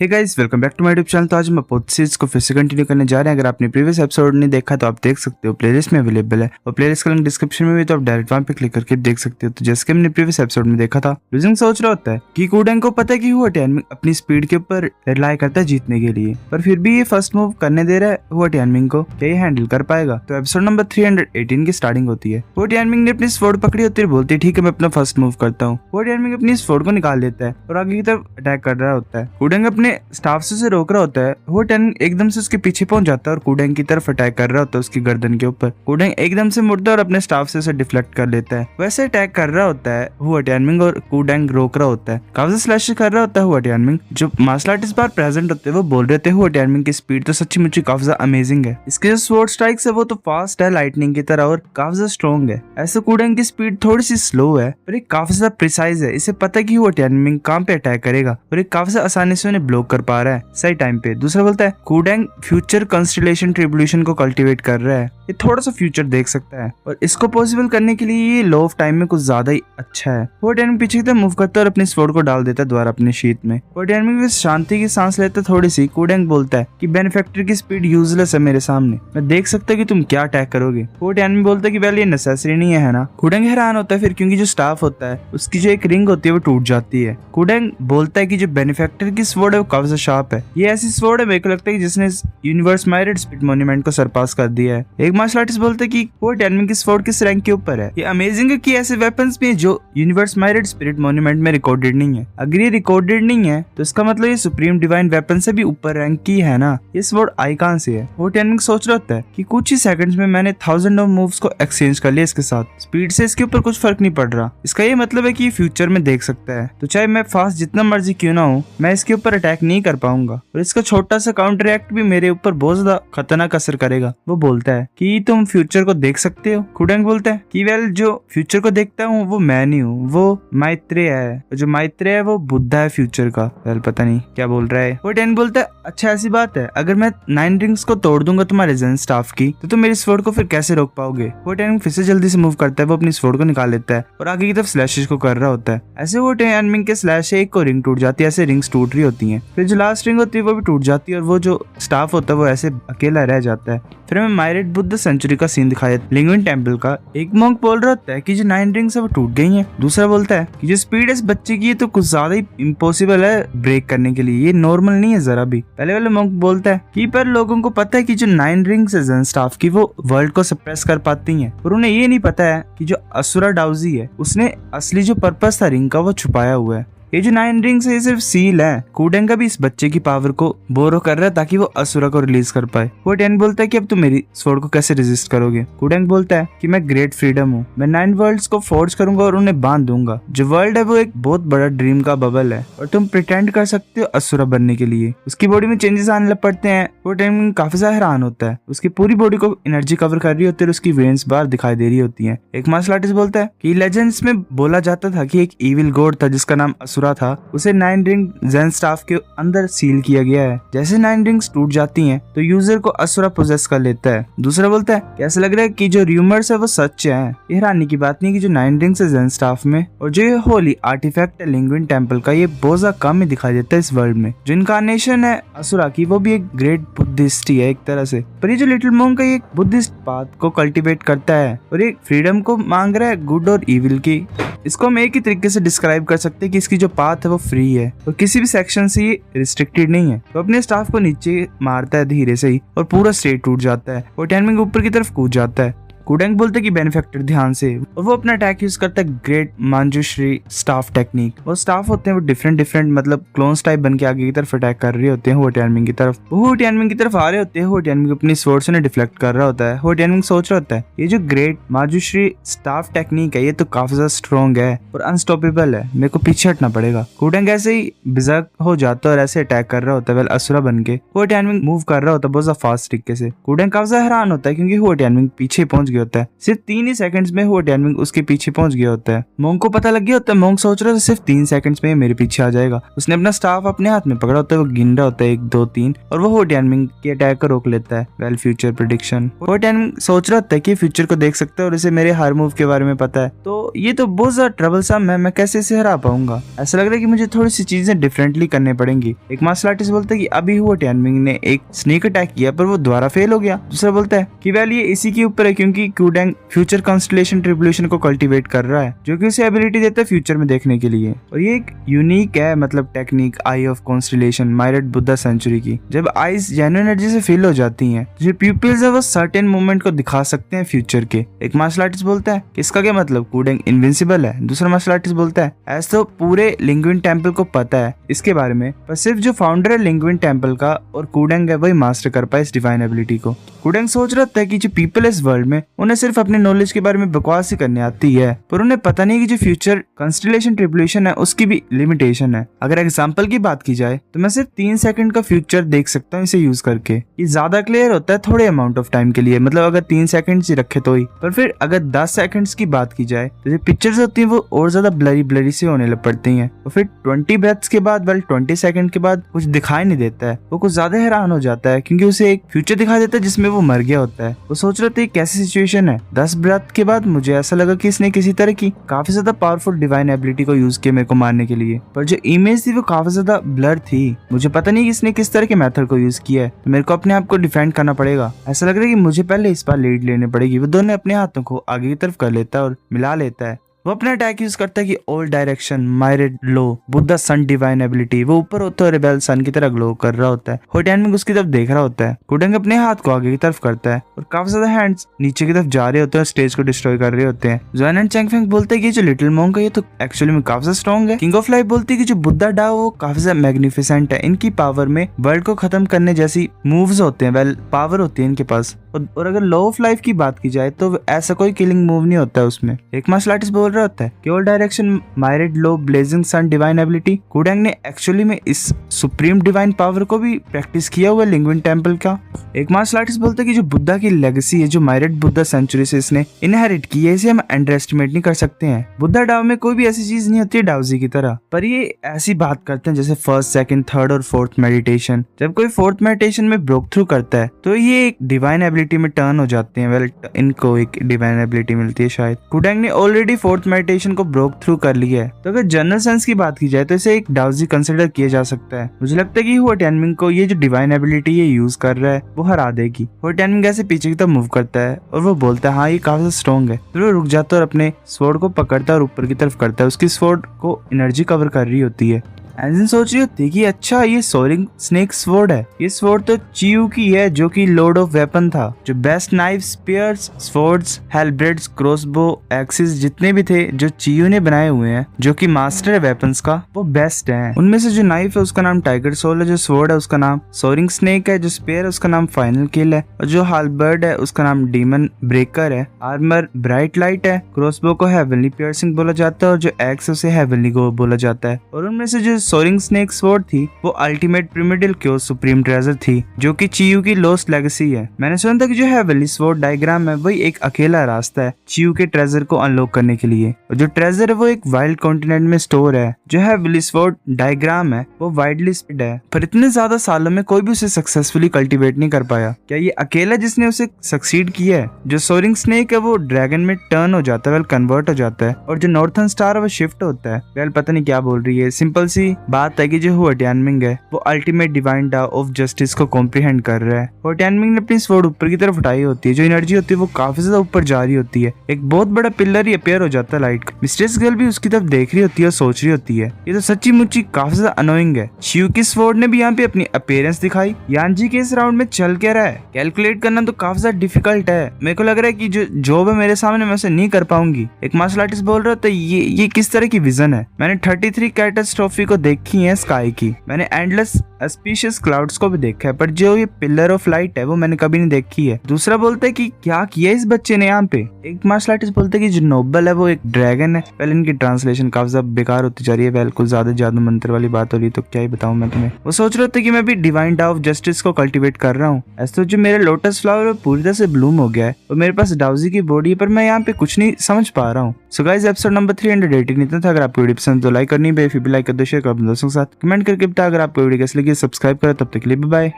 Hey guys, welcome back to my YouTube channel. तो आज हम पोथ सीरीज को फिर से कंटिन्यू करने जा रहे हैं। अगर आपने प्रीवियस एपिसोड नहीं देखा तो आप देख सकते हो, प्लेलिस्ट में अवेलेबल है और प्लेलिस्ट का लिंक डिस्क्रिप्शन में भी, तो आप डायरेक्ट वहां पे क्लिक करके देख सकते हो। तो जैसे कि हमने प्रीवियस एपिसोड में देखा था, लूजिंग सोच रहा होता है कि कूडेंग को पता है कि हुआ टियानमिंग अपनी स्पीड के ऊपर रिलाई करता है जीतने के लिए, पर फिर भी ये फर्स्ट मूव करने दे रहा है हुआ टियानमिंग को। क्या ये हैंडल कर पाएगा? तो एपिसोड नंबर 318 की स्टार्टिंग होती है। हुआ टियानमिंग ने अपनी स्वॉर्ड पकड़ी होती है, बोलती है ठीक है मैं अपना फर्स्ट मूव करता हूँ। हुआ टियानमिंग अपनी स्वॉर्ड को निकाल लेता है और आगे की तरफ अटैक कर रहा होता है। कूडेंग अपने स्टाफ से रोक रहा होता है। हुआ टियानमिंग एकदम से उसके पीछे पहुंच जाता है और कूडेंग की तरफ अटैक कर रहा होता है उसकी गर्दन के ऊपर। कूडेंग एकदम से मुड़ता है और अपने स्टाफ से उसे डिफ्लेक्ट कर लेता है। वैसे अटैक कर रहा होता है हुआ टियानमिंग और कूडेंग रोक रहा होता है। काफी स्लैश कर रहा होता है हुआ टियानमिंग। जो मार्शल आर्टिस्ट बार प्रेजेंट होते हैं वो बोल रहे थे हुआ टियानमिंग की स्पीड तो सच्ची मुच्ची काफी ज्यादा अमेजिंग है। इसके जो स्वॉर्ड स्ट्राइक्स है वो तो फास्ट है लाइटनिंग की तरह और काफी ज्यादा स्ट्रॉन्ग है। ऐसे कूडेंग की स्पीड थोड़ी सी स्लो है पर ये काफी ज्यादा प्रिसाइज है। इसे पता है कि हुआ टियानमिंग कहाँ पे अटैक करेगा और ये काफी ज्यादा आसानी से उन्हें ब्लॉक कर पा रहा है सही टाइम पे। दूसरा बोलता है कूडेंग फ्यूचर कंस्टेलेशन ट्रिब्यूलेशन को कल्टीवेट कर रहा है। ये थोड़ा सा फ्यूचर देख सकता है और इसको पॉसिबल करने के लिए ये लो ऑफ टाइम में कुछ ज्यादा ही अच्छा है। वो टियानमिंग पीछे की तरफ मूव करता है और अपनी स्वॉर्ड को डाल देता है द्वारा अपने शीट में। वो टियानमिंग शांति की सांस लेता है थोड़ी सी। कूडेंग बोलता है कि बेनिफैक्टर की स्पीड यूजलेस है मेरे सामने, मैं देख सकता कि तुम क्या अटैक करोगे। वो टियानमिंग बोलता है कि वेल ये नेसेसरी नहीं है ना। कूडेंग हैरान होता है फिर, क्योंकि जो स्टाफ होता है उसकी जो एक रिंग होती है वो टूट जाती है। कूडेंग बोलता है कि जो बेनिफैक्टर की स्वॉर्ड है वो काफी शार्प है। ये ऐसी स्वॉर्ड है मेरे को लगता है कि जिसने यूनिवर्स माइरेड स्पिरिट मॉन्यूमेंट को सरपास कर दिया है। एक मार्शल आर्टिस्ट बोलते हैं कि वो टियानमिंग की स्वॉर्ड किस रैंक के ऊपर है। ये अमेजिंग है कि ऐसे वेपन्स भी हैं जो यूनिवर्स माइरेड स्पिरिट मॉन्यूमेंट में रिकॉर्डेड नहीं है। अगर ये रिकॉर्डेड नहीं है तो इसका मतलब ये सुप्रीम डिवाइन वेपन से भी ऊपर रैंक की है ना। ये स्वॉर्ड आई कहां से है? वो टियानमिंग सोच रहा होता है कि कुछ ही सेकंड्स में मैंने थाउजेंड ऑफ मूव्स को एक्सचेंज कर लिया इसके साथ। स्पीड से इसके ऊपर कुछ फर्क नहीं पड़ रहा। इसका ये मतलब है कि ये फ्यूचर में देख सकता है, तो चाहे मैं फास्ट जितना मर्जी क्यों ना हो मैं इसके ऊपर अटैक नहीं कर पाऊंगा और इसका छोटा सा काउंटर एक्ट भी मेरे ऊपर बहुत ज्यादा खतरनाक असर करेगा। वो बोलता है कि तुम फ्यूचर को देख सकते हो। कूडेंग बोलता है कि वेल जो फ्यूचर को देखता हूँ वो मैं नहीं हूँ, वो मैत्रेय है। जो मैत्रेय है वो बुद्धा है फ्यूचर का। वेल पता नहीं क्या बोल रहा है। वो टेन बोलता है अच्छा ऐसी बात है, अगर मैं 9 रिंग्स को तोड़ दूंगा तुम्हारे जेन स्टाफ की तो तुम मेरी स्वॉर्ड को फिर कैसे रोक पाओगे। वो टेन फिर से जल्दी से मूव करता है। वो अपनी स्वॉर्ड को निकाल लेता है और आगे की तरफ स्लैशेस को कर रहा होता है। ऐसे वो टियानमिंग के स्लैश से एक को रिंग टूट जाती है। ऐसे रिंग्स टूट रही होती है, फिर जो लास्ट रिंग होती है वो भी टूट जाती है और वो जो स्टाफ होता है वो ऐसे अकेला रह जाता है। फिर हमें माइरेड बुद्ध सेंचुरी का सीन दिखाया लिंगविन टेम्पल का। एक मॉन्क बोल रहा होता है कि जो 9 रिंग्स है वो टूट गई हैं। दूसरा बोलता है कि जो स्पीड इस बच्चे की है तो कुछ ज्यादा ही इम्पॉसिबल है ब्रेक करने के लिए, ये नॉर्मल नहीं है जरा भी। पहले वाले मॉन्क बोलता है कि पर लोगों को पता है कि जो 9 रिंग्स है जेन स्टाफ की वो वर्ल्ड को सप्रेस कर पाती हैं, पर उन्हें ये नहीं पता है कि जो असुरा डाउजी है उसने असली जो पर्पस था रिंग का वो छुपाया हुआ है। ये जो 9 रिंग्स है ये सिर्फ सील है। कूडेंग का भी इस बच्चे की पावर को बोरो कर रहा है ताकि वो असुरा को रिलीज कर पाए। वो टेन बोलता है कि अब तुम मेरी स्वॉर्ड को कैसे रेजिस्ट करोगे। कूडेंग बोलता है कि मैं ग्रेट फ्रीडम हूँ, मैं 9 वर्ल्ड्स को फोर्ज करूंगा और उन्हें बांध दूंगा। जो वर्ल्ड है वो एक बहुत बड़ा ड्रीम का बबल है और तुम प्रिटेंड कर सकते हो असुरा बनने के लिए। उसकी बॉडी में चेंजेस आने लग पड़ते हैं। वो टेन काफी ज्यादा हैरान होता है। उसकी पूरी बॉडी को एनर्जी कवर कर रही होती है और उसकी वेन्स बाहर दिखाई दे रही होती है। एक मार्शल आर्टिस्ट बोलता है कि लेजेंड्स में बोला जाता था कि एक इविल गॉड था जिसका नाम असुरा था, उसे 9 रिंग जेन स्टाफ के अंदर सील किया गया है। जैसे 9 रिंग्स टूट जाती हैं तो यूजर को असुरा पोजेस कर लेता है। दूसरा बोलता है कैसा लग रहा है कि जो र्यूमर्स है वो सच है। ये हैरानी की बात नहीं कि जो 9 रिंग्स है जेन स्टाफ में और जो ये होली आर्टिफैक्ट है लिंगविन टेम्पल का ये बहुत ज्यादा कम ही दिखाई देता है इस वर्ल्ड में। जो इनकारनेशन है असुरा की वो भी एक ग्रेट बुद्धिस्ट ही है एक तरह से, पर ये जो लिटिल मॉन्क है ये एक बुद्धिस्ट पाथ को कल्टीवेट करता है और ये फ्रीडम को मांग रहा है गुड और इविल की। इसको हम एक ही तरीके से डिस्क्राइब कर सकते हैं कि इसकी जो पाथ है वो फ्री है और किसी भी सेक्शन से ये रिस्ट्रिक्टेड नहीं है। तो अपने स्टाफ को नीचे मारता है धीरे से ही और पूरा स्टेट टूट जाता है। वो टियानमिंग ऊपर की तरफ कूद जाता है। कूडेंग बोलते कि बेनिफैक्टर ध्यान से, और वो अपना अटैक यूज करता है ग्रेट मांजुश्री स्टाफ टेक्निक। वो स्टाफ होते हैं वो डिफरेंट मतलब क्लोन्स टाइप बन के आगे की तरफ अटैक कर रहे होते हैं हुआ टियानमिंग की तरफ। वो टियानमिंग की तरफ आ रहे होते हैं। हुआ टियानमिंग अपनी स्वॉर्ड से डिफ्लेक्ट कर रहा होता है। हुआ टियानमिंग सोच रहा होता है ये जो ग्रेट मांजुश्री स्टाफ टेक्निक है ये तो काफी ज्यादा स्ट्रॉन्ग है और अनस्टॉपेबल है, मेरे को पीछे हटना पड़ेगा। कूडेंग ऐसे ही बिजक हो जाता है और ऐसे अटैक कर रहा होता है वेल असुरा बन के। हुआ टियानमिंग मूव कर रहा होता है बहुत ज्यादा फास्ट तरीके से। कूडेंग काफी ज्यादा हैरान होता है क्योंकि हुआ टियानमिंग पीछे पहुंच गया होता है। सिर्फ 3 ही सेकंड्स में हुआ टाइमिंग उसके पीछे पहुंच गया होता है। मोंग को पता लग गया होता है। मोंग सोच रहा था सिर्फ 3 सेकंड्स में मेरे पीछे आ जाएगा। उसने अपना स्टाफ अपने हाथ में पकड़ा होता है, वो गिन रहा होता है 1 2 3 और वो हो टाइमिंग के अटैक को रोक लेता है। Well future prediction. हो टाइमिंग सोच रहा होता है कि फ्यूचर को देख सकता है और इसे मेरे हर मूव के बारे में पता है, तो ये तो बहुत ज्यादा ट्रबलसम है, मैं कैसे इसे हरा पाऊंगा। ऐसा लग रहा है कि मुझे थोड़ी सी चीजें डिफरेंटली करने पड़ेंगी। एक मार्शल आर्टिस्ट बोलता है कि अभी हुआ टाइमिंग ने एक स्नेक अटैक किया पर वो दोबारा फेल हो गया। दूसरा बोलता है कि वेल ये इसी के ऊपर है क्योंकि कूडेंग फ्यूचर कॉन्स्टलेशन ट्रिब्यूलेशन को कल्टीवेट कर रहा है, जो कि उसे एबिलिटी देता है फ्यूचर में देखने के लिए। और ये एक यूनिक है मतलब टेक्निक आई ऑफ कॉन्स्टलेशन मायरेट बुद्धा सेंचुरी की। जब आईज जेन्युइन एनर्जी से फिल हो जाती हैं, जो प्यूपिल्स है वो सर्टेन मूवमेंट को दिखा सकते हैं फ्यूचर के। एक मार्शल आर्टिस्ट बोलता है कि इसका क्या मतलब, कूडेंग इनविंसिबल है। दूसरा मार्शल आर्टिस्ट बोलता है ऐसा तो पूरे लिंग्विन टेम्पल को पता है इसके बारे में, पर सिर्फ जो फाउंडर है लिंग्विन टेम्पल का और कूडेंग है वही मास्टर कर पाए इस डिवाइन एबिलिटी को। कूडेंग सोच रहा था कि जो पीपल इस वर्ल्ड में उन्हें सिर्फ अपने नॉलेज के बारे में बकवास ही करने आती है, पर उन्हें पता नहीं कि जो फ्यूचर कंस्टलेशन ट्रिब्यूलेशन है उसकी भी लिमिटेशन है। अगर एग्जांपल की बात की जाए तो मैं सिर्फ 3 सेकंड का फ्यूचर देख सकता हूँ इसे यूज करके। ये ज्यादा क्लियर होता है थोड़े अमाउंट ऑफ टाइम के लिए, मतलब अगर 3 सेकंड ही रखे तो ही। पर फिर अगर 10 सेकंड्स की बात की जाए तो जो पिक्चर्स होती हैं वो और ज्यादा ब्लरी से होने लग पड़ती हैं। और फिर 20 ब्रेथ्स के बाद 20 सेकंड के बाद कुछ दिखाई नहीं देता है। वो कुछ ज्यादा हैरान हो जाता है क्योंकि उसे एक फ्यूचर दिखा देता है जिसमें वो मर गया होता है। वो सोच रहा था कैसी सिचुएशन है। 10 ब्रेथ के बाद मुझे ऐसा लगा कि इसने किसी तरह की काफी ज्यादा पावरफुल डिवाइन एबिलिटी को यूज किया मेरे को मारने के लिए, पर जो इमेज थी वो काफी ज्यादा ब्लर थी। मुझे पता नहीं कि इसने किस तरह के मेथड को यूज किया है, तो मेरे को अपने आप को डिफेंड करना पड़ेगा। ऐसा लग रहा है कि मुझे पहले इस बार लीड लेनी पड़ेगी। वो दोनों अपने हाथों को आगे की तरफ कर लेता है और मिला लेता है। वो अपना अटैक यूज करता है कि ऑल डायरेक्शन मायरेट लो बुद्धा सन डिवाइन एबिलिटी। वो ऊपर होता है और रेबेल सन की तरह ग्लो कर रहा होता है। हो टाइमिंग उसकी तरफ देख रहा होता है। कूडेंग अपने हाथ को आगे की तरफ करता है और काफी ज्यादा हैंड्स नीचे की तरफ जा रहे होते हैं और स्टेज को डिस्ट्रॉय कर रहे होते हैं। ज़ुआन एंड चैंगफेंग बोलते हैं कि जो लिटिल मोंग है ये तो एक्चुअली में काफी ज्यादा स्ट्रॉन्ग है। किंग ऑफ लाइफ बोलती है कि जो बुद्धा डाओ वो काफी ज्यादा मैग्निफिसेंट है। इनकी पावर में वर्ल्ड को खत्म करने जैसी मूव्स होते हैं, वेल पावर होती है इनके पास। और अगर लॉ ऑफ लाइफ की बात की जाए तो ऐसा कोई किलिंग मूव नहीं होता है उसमें। एक मार्शल आर्टिस्ट बोल रहा होता है कि ऑल डायरेक्शन मायरेट लो ब्लेजिंग सन डिवाइन एबिलिटी। कूडेंग ने एक्चुअली में इस सुप्रीम डिवाइन पावर को भी प्रैक्टिस किया हुआ है लिंग्विन टेम्पल का। एक मार्शल आर्टिस्ट बोलता है कि जो बुद्धा की लेगेसी है, जो मायरेट बुद्धा सेंचुरी से इसने इनहेरिट की है, इसे हम अंडर एस्टिमेट नहीं कर सकते हैं। बुद्धा डाओ में कोई भी ऐसी चीज नहीं होती है डाउजी की तरह, पर ये ऐसी बात करते हैं जैसे फर्स्ट, सेकंड, थर्ड और फोर्थ मेडिटेशन। जब कोई फोर्थ मेडिटेशन में ब्रेक थ्रू करता है तो ये एक डिवाइन एबिलिटी में टर्न हो जाते हैं। वेल इनको एक डिवाइन एबिलिटी मिलती है शायद। कूडेंग ने ऑलरेडी फोर्थ मेडिटेशन को ब्रेक थ्रू कर लिया है, तो अगर जनरल सेंस की बात की जाए तो इसे एक डाउजी कंसिडर किया जा सकता है। मुझे लगता है कि हुआ टाइमिंग को ये जो डिवाइन एबिलिटी ये यूज कर रहा है वो हरा देगी। हुआ टाइमिंग ऐसे पीछे की तरफ मूव करता है और वो बोलता है हाँ ये काफी स्ट्रॉन्ग है। तो वो रुक जाता है और अपने स्वॉर्ड को पकड़ता है और ऊपर की तरफ करता है। उसकी स्वॉर्ड को एनर्जी कवर कर रही होती है। एंजिन सोच रही होती है कि अच्छा ये सोरिंग स्नेक स्वॉर्ड है। ये स्वॉर्ड तो चियू की है जो कि लॉर्ड ऑफ वेपन था, जो best knife, spears, swords, halberds, crossbow, axes जितने भी थे जो चियू ने बनाए हुए हैं, जो कि मास्टर है वेपन्स का, वो बेस्ट है। उनमें से जो नाइफ है उसका नाम टाइगर सोल है, जो स्वॉर्ड है उसका नाम सोरिंग स्नेक है, जो स्पेयर है उसका नाम फाइनल किल है, और जो हालबर्ड है उसका नाम डीमन ब्रेकर है। आर्मर ब्राइट लाइट है। क्रॉसबो को हेवनली पियर्सिंग बोला जाता है और जो एक्स उसे हेवनली गो बोला जाता है। और उनमें से जो सोरिंग स्नेक स्वॉर्ड थी वो अल्टीमेट प्रिमिडिल क्यों सुप्रीम ट्रेजर थी, जो कि चियू की लॉस्ट लेगेसी है। मैंने सुना था कि जो हेवनली स्वॉर्ड डायग्राम है वही एक अकेला रास्ता है चियू के ट्रेजर को अनलॉक करने के लिए, और जो ट्रेजर है वो एक वाइल्ड कॉन्टिनेंट में स्टोर है। जो हेवनली स्वॉर्ड डायग्राम है वो वाइडली स्प्रेड है, पर इतने ज्यादा सालों में कोई भी उसे सक्सेसफुली कल्टीवेट नहीं कर पाया। क्या ये अकेला जिसने उसे सक्सीड किया है? जो सोरिंग स्नेक है वो ड्रैगन में टर्न हो जाता है, वेल कन्वर्ट हो जाता है, और जो नॉर्थन स्टार है वो शिफ्ट होता है। वेल पता नहीं क्या बोल रही है। सिंपल सी बात है कि जो हुआ टाइमिंग है वो ultimate divine dao of justice को कॉम्प्रिहेंड कर रहा है। हुआ टाइमिंग ने अपनी स्वॉर्ड ऊपर की तरफ उठाई होती है। जो एनर्जी होती है वो काफी ज्यादा ऊपर जा रही होती है। एक बहुत बड़ा पिलर ही अपीयर हो जाता है लाइट का। मिस्ट्रेस गर्ल भी उसकी तरफ देख रही होती है और सोच रही होती है ये तो सच्ची मुच्ची काफी ज्यादा अनोइंग है। शिव की स्वॉर्ड ने भी यहाँ पे अपनी अपीयरेंस दिखाई। यानजी के इस राउंड में चल क्या रहा है कैलकुलेट करना तो काफी ज्यादा डिफिकल्ट है। मेरे को लग रहा है कि जो जॉब है मेरे सामने मैं उसे नहीं कर पाऊंगी। एक मार्शल आर्टिस्ट बोल रहा था ये किस तरह की विजन है। मैंने 33 कैरेक्टर्स ट्रॉफी को देखी है स्काई की, मैंने एंडलेस स्पीशियस क्लाउड्स को भी देखा है, पर जो ये पिलर ऑफ लाइट है वो मैंने कभी नहीं देखी है। दूसरा बोलते हैं कि क्या किया इस बच्चे ने यहाँ पे। एक मार्शल आर्टिस्ट बोलते हैं कि जो नोबल है वो एक ड्रैगन है। पहले इनकी ट्रांसलेशन काफी ज्यादा बेकार होती जा रही है, वेल कुछ ज्यादा जादू मंत्र वाली बात हो रही है, तो क्या ही बताऊं मैं तुम्हें। वो सोच रहे थे कि मैं भी डिवाइन डाव ऑफ जस्टिस को कल्टीवेट कर रहा हूँ। ऐसे तो जो मेरा लोटस फ्लावर पूरी तरह से ब्लूम हो गया है और मेरे पास डाउजी की बॉडी है, पर मैं यहाँ पे कुछ नहीं समझ पा रहा हूँ। सो गाइस एपिसोड नंबर 318 इतना था। अगर आपको वीडियो पसंद तो लाइक करनी है, फिर भी लाइक कर दो, शेयर कर अपने दोस्तों के साथ, कमेंट करके बता। अगर आपको वीडियो कैसी लगी सब्सक्राइब करो। तब तक के लिए बाय।